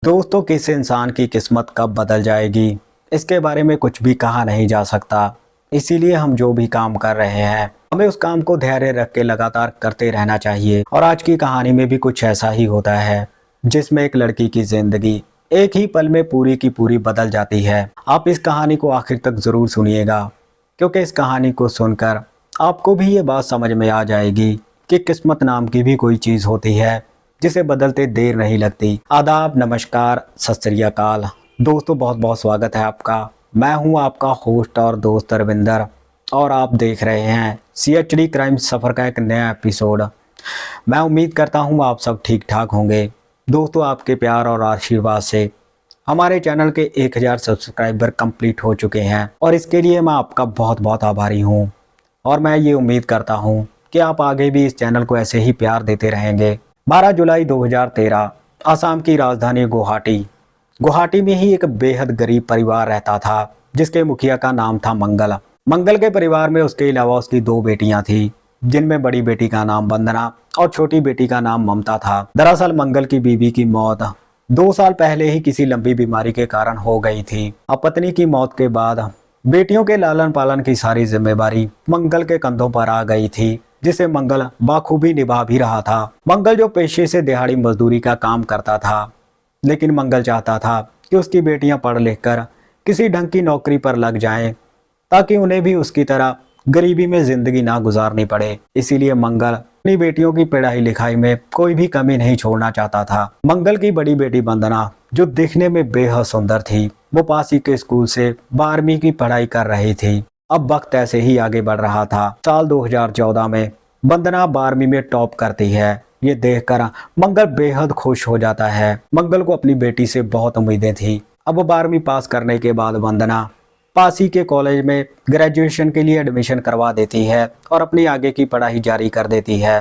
दोस्तों, किस इंसान की किस्मत कब बदल जाएगी, इसके बारे में कुछ भी कहा नहीं जा सकता। इसीलिए हम जो भी काम कर रहे हैं, हमें उस काम को धैर्य रख के लगातार करते रहना चाहिए। और आज की कहानी में भी कुछ ऐसा ही होता है, जिसमें एक लड़की की जिंदगी एक ही पल में पूरी की पूरी बदल जाती है। आप इस कहानी को आखिर तक ज़रूर सुनिएगा, क्योंकि इस कहानी को सुनकर आपको भी ये बात समझ में आ जाएगी कि किस्मत नाम की भी कोई चीज़ होती है, जिसे बदलते देर नहीं लगती। आदाब, नमस्कार, सत श्री अकाल। दोस्तों, बहुत बहुत स्वागत है आपका। मैं हूं आपका होस्ट और दोस्त रविंदर, और आप देख रहे हैं CHD क्राइम सफ़र का एक नया एपिसोड। मैं उम्मीद करता हूं आप सब ठीक ठाक होंगे। दोस्तों, आपके प्यार और आशीर्वाद से हमारे चैनल के 1000 सब्सक्राइबर कंप्लीट हो चुके हैं, और इसके लिए मैं आपका बहुत बहुत आभारी हूं। और मैं ये उम्मीद करता हूं कि आप आगे भी इस चैनल को ऐसे ही प्यार देते रहेंगे। 12 जुलाई 2013 असम की राजधानी गुवाहाटी में ही एक बेहद गरीब परिवार रहता था, जिसके मुखिया का नाम था मंगल। मंगल के परिवार में उसके अलावा उसकी 2 बेटियां थीं, जिनमें बड़ी बेटी का नाम वंदना और छोटी बेटी का नाम ममता था। दरअसल मंगल की बीवी की मौत 2 साल पहले ही किसी लंबी बीमारी के कारण हो गई थी। अब पत्नी की मौत के बाद बेटियों के लालन पालन की सारी जिम्मेदारी मंगल के कंधों पर आ गई थी, जिसे मंगल बाखूबी निभा भी रहा था। मंगल जो पेशे से दिहाड़ी मजदूरी का काम करता था, लेकिन मंगल चाहता था कि उसकी बेटियां पढ़ लिख कर किसी ढंग की नौकरी पर लग जाएं, ताकि उन्हें भी उसकी तरह गरीबी में जिंदगी ना गुजारनी पड़े। इसीलिए मंगल अपनी बेटियों की पढ़ाई लिखाई में कोई भी कमी नहीं छोड़ना चाहता था। मंगल की बड़ी बेटी वंदना, जो दिखने में बेहद सुंदर थी, वो पास ही के स्कूल से 12वीं की पढ़ाई कर रही थी। अब वक्त ऐसे ही आगे बढ़ रहा था। साल 2014 में वंदना 12वीं में टॉप करती है। ये देखकर मंगल बेहद खुश हो जाता है। मंगल को अपनी बेटी से बहुत उम्मीदें थी। अब वो 12वीं पास करने के बाद वंदना पास ही के कॉलेज में ग्रेजुएशन के लिए एडमिशन करवा देती है और अपनी आगे की पढ़ाई जारी कर देती है।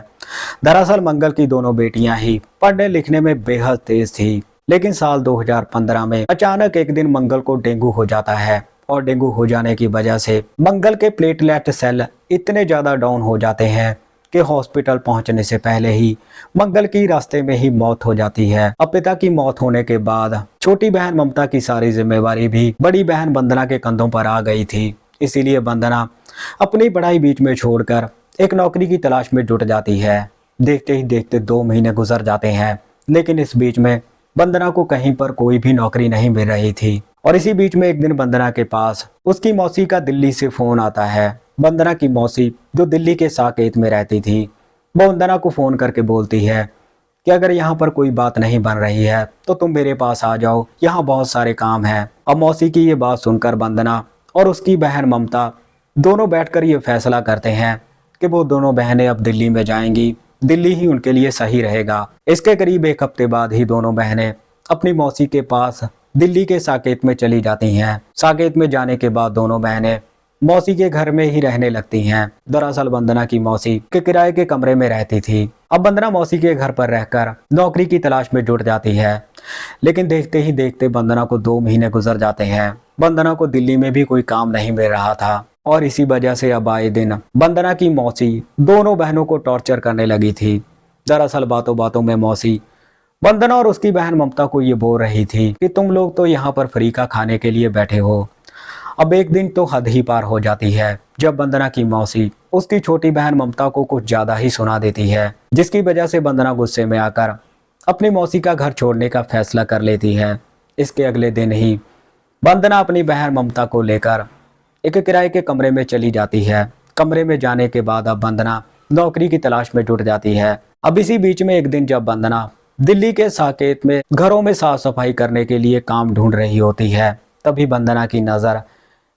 दरअसल मंगल की दोनों बेटियां ही पढ़ने लिखने में बेहद तेज थी, लेकिन साल 2015 में अचानक एक दिन मंगल को डेंगू हो जाता है, और डेंगू हो जाने की वजह से मंगल के प्लेटलेट सेल इतने ज़्यादा डाउन हो जाते हैं कि हॉस्पिटल पहुंचने से पहले ही मंगल की रास्ते में ही मौत हो जाती है। अब पिता की मौत होने के बाद छोटी बहन ममता की सारी जिम्मेवारी भी बड़ी बहन वंदना के कंधों पर आ गई थी। इसीलिए वंदना अपनी पढ़ाई बीच में छोड़कर एक नौकरी की तलाश में जुट जाती है। देखते ही देखते 2 महीने गुजर जाते हैं, लेकिन इस बीच में वंदना को कहीं पर कोई भी नौकरी नहीं मिल रही थी। और इसी बीच में एक दिन वंदना के पास उसकी मौसी का दिल्ली से फोन आता है। वंदना की मौसी, जो दिल्ली के साकेत में रहती थी, वो वंदना को फोन करके बोलती है कि अगर यहाँ पर कोई बात नहीं बन रही है तो तुम मेरे पास आ जाओ, यहाँ बहुत सारे काम हैं। अब मौसी की ये बात सुनकर वंदना और उसकी बहन ममता दोनों बैठकर ये फैसला करते हैं कि वो दोनों बहनें अब दिल्ली में जाएंगी। दिल्ली ही उनके लिए सही रहेगा। इसके करीब 1 हफ्ते बाद ही दोनों बहनें अपनी मौसी के पास दिल्ली के साकेत में चली जाती हैं। साकेत में जाने के बाद दोनों बहनें मौसी के घर में ही रहने लगती हैं। दरअसल वंदना की मौसी के किराए के कमरे में रहती थी। अब वंदना मौसी के घर पर रहकर नौकरी की तलाश में जुट जाती है, लेकिन देखते ही देखते वंदना को 2 महीने गुजर जाते हैं। वंदना को दिल्ली में भी कोई काम नहीं मिल रहा था, और इसी वजह से अब आए दिन वंदना की मौसी दोनों बहनों को टॉर्चर करने लगी थी। दरअसल बातों बातों में मौसी वंदना और उसकी बहन ममता को ये बोल रही थी कि तुम लोग तो यहाँ पर फ्री का खाने के लिए बैठे हो। अब एक दिन तो हद ही पार हो जाती है, जब वंदना की मौसी उसकी छोटी बहन ममता को कुछ ज्यादा ही सुना देती है, जिसकी वजह से वंदना गुस्से में आकर अपनी मौसी का घर छोड़ने का फैसला कर लेती है। इसके अगले दिन ही वंदना अपनी बहन ममता को लेकर एक किराए के कमरे में चली जाती है। कमरे में जाने के बाद अब वंदना नौकरी की तलाश में जुट जाती है। अब इसी बीच में एक दिन जब वंदना दिल्ली के साकेत में घरों में साफ सफाई करने के लिए काम ढूंढ रही होती है, तभी वंदना की नजर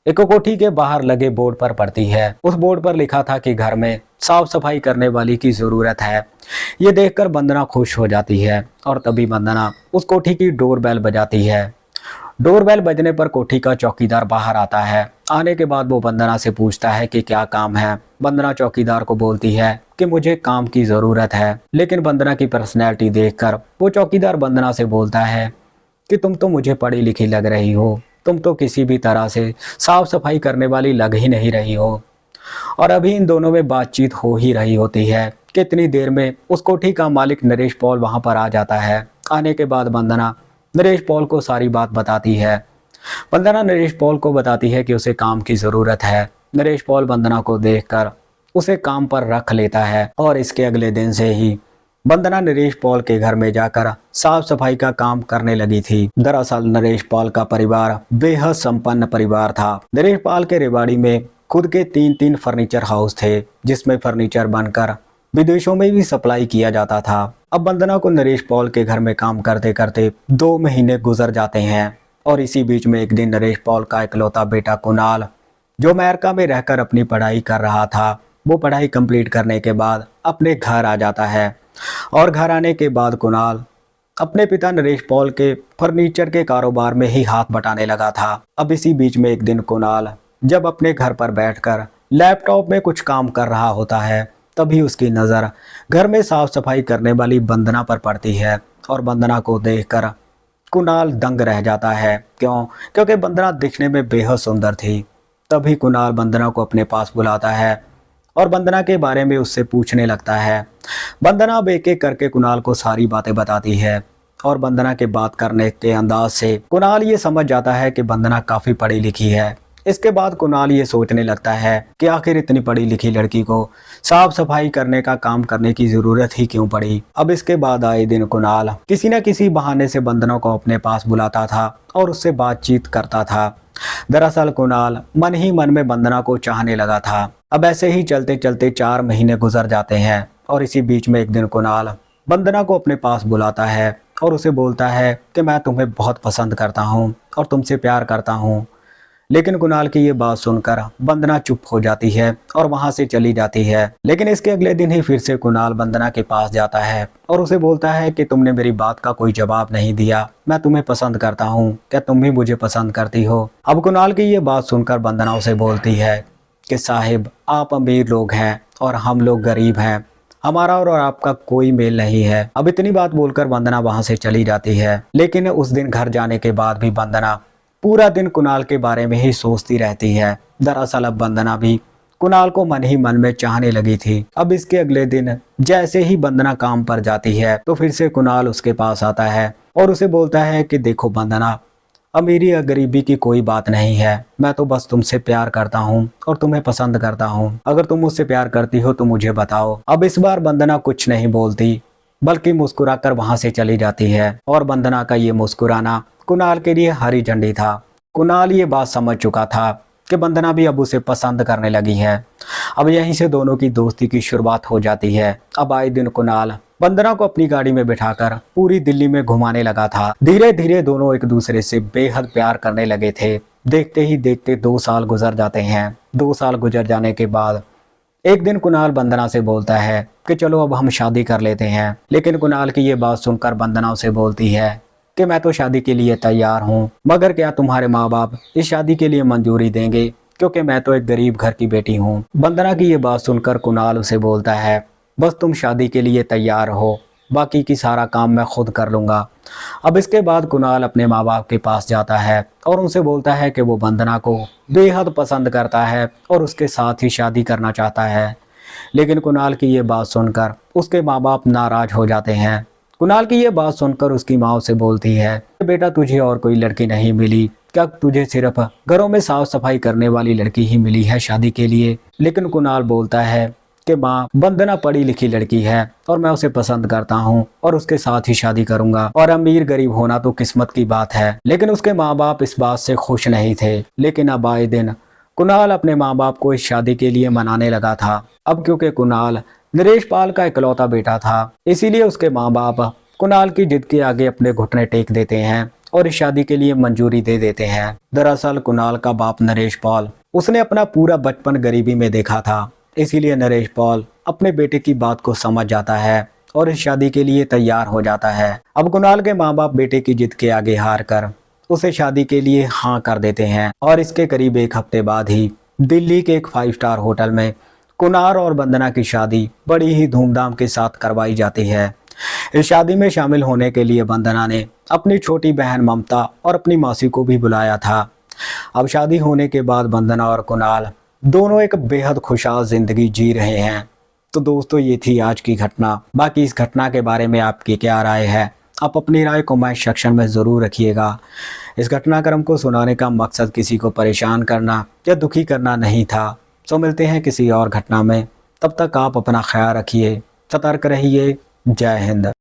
एक कोठी के बाहर लगे बोर्ड पर पड़ती है। उस बोर्ड पर लिखा था कि घर में साफ सफाई करने वाली की जरूरत है। ये देखकर वंदना खुश हो जाती है, और तभी वंदना उस कोठी की डोरबेल बजाती है। डोरबेल बजने पर कोठी का चौकीदार बाहर आता है। आने के बाद वो वंदना से पूछता है कि क्या काम है। वंदना चौकीदार को बोलती है कि मुझे काम की जरूरत है, लेकिन वंदना की पर्सनैलिटी देखकर वो चौकीदार वंदना से बोलता है कि तुम तो मुझे पढ़ी लिखी लग रही हो, तुम तो किसी भी तरह से साफ सफाई करने वाली लग ही नहीं रही हो। और अभी इन दोनों में बातचीत हो ही रही होती है कितनी देर में उस कोठी का मालिक नरेश पॉल वहां पर आ जाता है। आने के बाद वंदना नरेश पॉल को सारी बात बताती है। वंदना नरेश पॉल को बताती है कि उसे काम की ज़रूरत है। नरेश पॉल वंदना को देखकर उसे काम पर रख लेता है और इसके अगले दिन से ही वंदना नरेश पॉल के घर में जाकर साफ सफाई का काम करने लगी थी। दरअसल नरेश पॉल का परिवार बेहद संपन्न परिवार था। नरेश पॉल के रेवाड़ी में खुद के 3 फर्नीचर हाउस थे, जिसमें फर्नीचर बनकर विदेशों में भी सप्लाई किया जाता था। अब वंदना को नरेश पॉल के घर में काम करते करते 2 महीने गुजर जाते हैं और इसी बीच में एक दिन नरेश पॉल का इकलौता बेटा कुणाल, जो अमेरिका में रहकर अपनी पढ़ाई कर रहा था, वो पढ़ाई कंप्लीट करने के बाद अपने घर आ जाता है। और घर आने के बाद कुणाल अपने पिता नरेश पॉल के फर्नीचर के कारोबार में ही हाथ बटाने लगा था। अब इसी बीच में एक दिन कुणाल जब अपने घर पर बैठकर लैपटॉप में कुछ काम कर रहा होता है, तभी उसकी नज़र घर में साफ सफाई करने वाली वंदना पर पड़ती है और वंदना को देखकर कुणाल दंग रह जाता है। क्योंकि वंदना दिखने में बेहद सुंदर थी। तभी कुणाल वंदना को अपने पास बुलाता है और वंदना के बारे में उससे पूछने लगता है। वंदना अब एक एक करके कुणाल को सारी बातें बताती है और वंदना के बात करने के अंदाज से कुणाल ये समझ जाता है कि वंदना काफ़ी पढ़ी लिखी है। इसके बाद कुणाल ये सोचने लगता है कि आखिर इतनी पढ़ी लिखी लड़की को साफ सफाई करने का काम करने की ज़रूरत ही क्यों पड़ी। अब इसके बाद आए दिन कुणाल किसी न किसी बहाने से वंदना को अपने पास बुलाता था और उससे बातचीत करता था। दरअसल कुणाल मन ही मन में वंदना को चाहने लगा था। अब ऐसे ही चलते चलते 4 महीने गुजर जाते हैं और इसी बीच में एक दिन कुणाल वंदना को अपने पास बुलाता है और उसे बोलता है कि मैं तुम्हें बहुत पसंद करता हूँ और तुमसे प्यार करता हूँ। लेकिन कुणाल की ये बात सुनकर वंदना चुप हो जाती है और वहां से चली जाती है। लेकिन इसके अगले दिन ही फिर से कुणाल वंदना के पास जाता है और उसे बोलता है कि तुमने मेरी बात का कोई जवाब नहीं दिया, मैं तुम्हें पसंद करता हूँ, क्या तुम भी मुझे पसंद करती हो। अब कुणाल की ये बात सुनकर वंदना उसे बोलती है कि साहिब, आप अमीर लोग हैं और हम लोग गरीब हैं, हमारा और आपका कोई मेल नहीं है। अब इतनी बात बोलकर वंदना वहां से चली जाती है। लेकिन उस दिन घर जाने के बाद भी वंदना पूरा दिन कुणाल के बारे में ही सोचती रहती है। दरअसल अब वंदना भी कुणाल को मन ही मन में चाहने लगी थी। अब इसके अगले दिन जैसे ही वंदना काम पर जाती है तो फिर से कुणाल उसके पास आता है और उसे बोलता है कि देखो वंदना, अमीरी या गरीबी की कोई बात नहीं है, मैं तो बस तुमसे प्यार करता हूँ और तुम्हें पसंद करता हूँ। अगर तुम मुझसे प्यार करती हो तो मुझे बताओ। अब इस बार वंदना कुछ नहीं बोलती बल्कि मुस्कुराकर वहां से चली जाती है और वंदना का ये मुस्कुराना कुणाल के लिए हरी झंडी था। कुणाल ये बात समझ चुका था कि वंदना भी अब उसे पसंद करने लगी है। अब यहीं से दोनों की दोस्ती की शुरुआत हो जाती है। अब आए दिन कुणाल वंदना को अपनी गाड़ी में बिठाकर पूरी दिल्ली में घुमाने लगा था। धीरे धीरे दोनों एक दूसरे से बेहद प्यार करने लगे थे। देखते ही देखते 2 साल गुजर जाते हैं। 2 साल गुजर जाने के बाद एक दिन कुणाल वंदना से बोलता है कि चलो अब हम शादी कर लेते हैं। लेकिन कुणाल की ये बात सुनकर वंदना उसे बोलती है कि मैं तो शादी के लिए तैयार हूँ, मगर क्या तुम्हारे माँ बाप इस शादी के लिए मंजूरी देंगे, क्योंकि मैं तो एक गरीब घर की बेटी हूँ। वंदना की ये बात सुनकर कुणाल उसे बोलता है बस तुम शादी के लिए तैयार हो, बाकी की सारा काम मैं खुद कर लूँगा। अब इसके बाद कुणाल अपने माँ बाप के पास जाता है और उनसे बोलता है कि वो वंदना को बेहद पसंद करता है और उसके साथ ही शादी करना चाहता है। लेकिन कुणाल की ये बात सुनकर उसके माँ बाप नाराज हो जाते हैं। कुणाल की ये बात सुनकर उसकी माँ उसे बोलती है बेटा, तुझे और कोई लड़की नहीं मिली क्या? तुझे सिर्फ घरों में साफ सफाई करने वाली लड़की ही मिली है शादी के लिए? लेकिन कुणाल बोलता है कि माँ, वंदना पढ़ी लिखी लड़की है और मैं उसे पसंद करता हूँ और उसके साथ ही शादी करूंगा, और अमीर गरीब होना तो किस्मत की बात है। लेकिन उसके माँ बाप इस बात से खुश नहीं थे। लेकिन अब आए दिन कुणाल अपने माँ बाप को इस शादी के लिए मनाने लगा था। अब क्योंकि कुणाल नरेश पाल का इकलौता बेटा था, इसीलिए उसके माँ बाप कुणाल की जिद के आगे अपने घुटने टेक देते हैं और इस शादी के लिए मंजूरी दे देते हैं। दरअसल कुणाल का बाप नरेश पॉल, उसने अपना पूरा बचपन गरीबी में देखा था, इसीलिए नरेश पॉल अपने बेटे की बात को समझ जाता है और इस शादी के लिए तैयार हो जाता है। अब कुणाल के माँ बाप बेटे की जिद के आगे हार कर उसे शादी के लिए हाँ कर देते हैं और इसके करीब 1 हफ्ते बाद ही दिल्ली के एक 5 स्टार होटल में कुणाल और वंदना की शादी बड़ी ही धूमधाम के साथ करवाई जाती है। इस शादी में शामिल होने के लिए वंदना ने अपनी छोटी बहन ममता और अपनी मौसी को भी बुलाया था। अब शादी होने के बाद वंदना और कुणाल दोनों एक बेहद खुशहाल जिंदगी जी रहे हैं। तो दोस्तों, ये थी आज की घटना। बाकी इस घटना के बारे में आपकी क्या राय है आप अपनी राय कमेंट सेक्शन में ज़रूर रखिएगा। इस घटनाक्रम को सुनाने का मकसद किसी को परेशान करना या दुखी करना नहीं था। सो मिलते हैं किसी और घटना में, तब तक आप अपना ख्याल रखिए, सतर्क रहिए। जय हिंद।